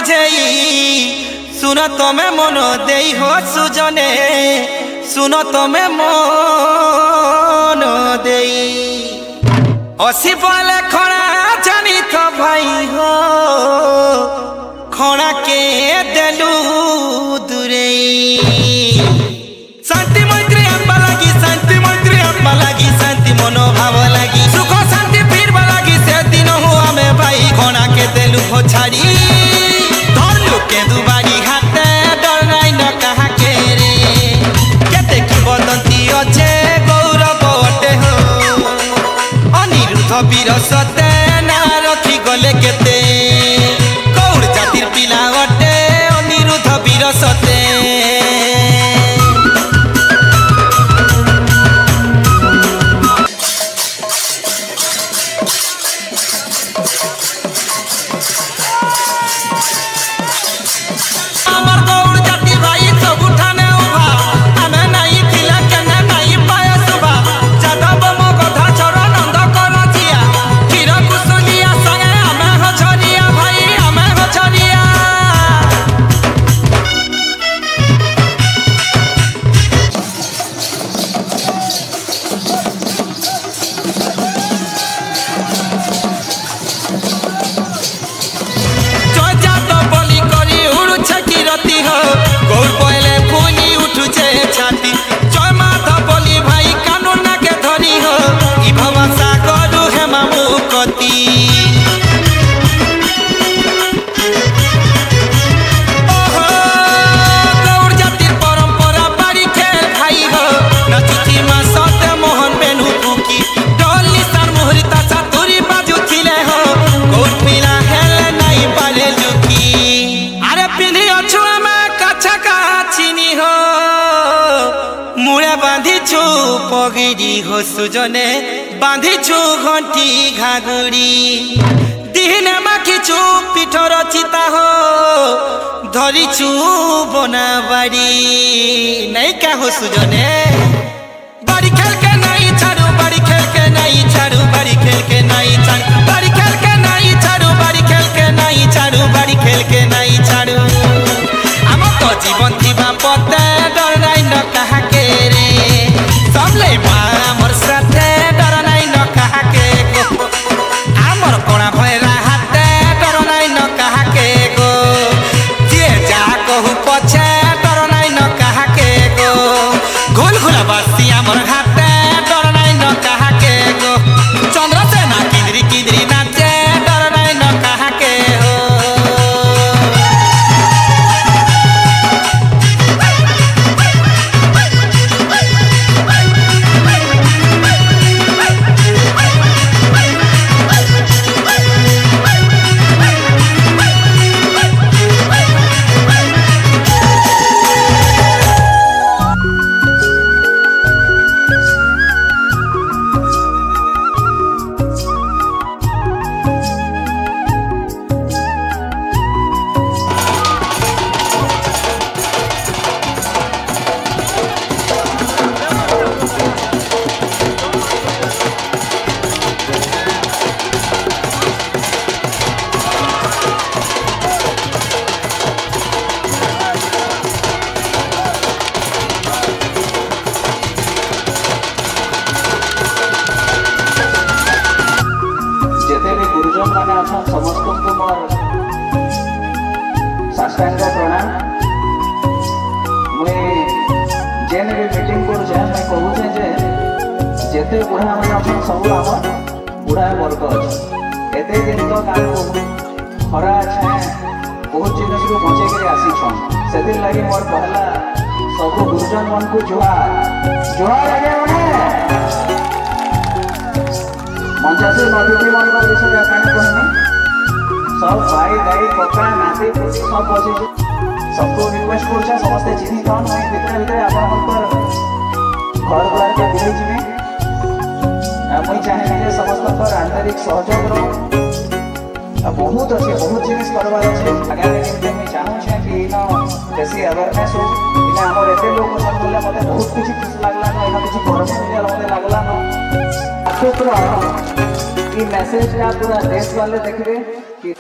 बुझेई सुन तमे मन देई हो सुजने सुन तमे मन देई असी बोले खड़ा जानी तो भाई हो खड़ा के देलू दूरे शांति मंत्री आंबा लगी शांति मंत्री आंबा लगी शांति मनोभाव लगी सुख शांति फिर लगी से दिन हो हमें भाई खड़ा के देलू हो छाड़ी धरलू के दुबारी हाथे डर नहीं न कहा के रे केते की बदंती अच्छे गौरव अटे हो अनिरुद्ध वीर सते ना रखी गले केते गौर जातिर पिला अटे अनिरुद्ध वीर सते पगड़ी हो सुजने बांधिछु घंटी घागुड़ी दिहने माखिछु पिठर चिता हो धरिछु बनाबाड़ी नहीं क्या हो सुजने बाड़ी खेल के नहीं छाड़ू बाड़ी खेल के नहीं छाड़ू बाड़ी खेल के नहीं छाड़ू बाड़ी खेल के नहीं छाड़ू बाड़ी खेल के नहीं छाड़ू बाड़ी खेल के नहीं छाड़ू आम तो जीवन थी पते डर नहीं न कहा के रे सबले मोर साथे डर नहीं न कहा के गो आमर कोणा भैरा हाथे डर नहीं न कहा के गो जे जा कहू पछे डर नहीं न कहा के गो घुल घुल बसी आमर हाथे डर नहीं न कहा के गो चंद्रसेना किंदरी किंदरी नाचे डर नहीं न कहा के हो समस्त को मोर साष्टांग प्रणाम मुझे जेन भी मीटिंग कर मैं कहूँ जे जेते बुढ़ा मैंने अच्छा सब आम बुढ़ा वर्ग अच्छे एत दिन तो खरा छाए बहुत जिनस को बचे आसीछन से लगे मोर पहला सब गुरुजन मन को जुहार जुहार आगे मंचासी अतिथि मन विषय क्या कहनी सब भाई दाई कका नाती सब बसी सबको रिक्वेस्ट कर समस्ते चिन्ह कौन मैं भितर भितर आप घर द्वार के बुले जी मुझे चाहिए समस्त आंतरिक सहयोग बहुत अच्छे बहुत जिन करवार अच्छे आगामी दिन मुझे चाहूँ कि बेसी अवेयरनेस हो आम एत लोग मतलब मत बहुत किसी खुशी लगला किसी गर्व मत लगला ये मैसेज पूरा देश वाले देखिए कि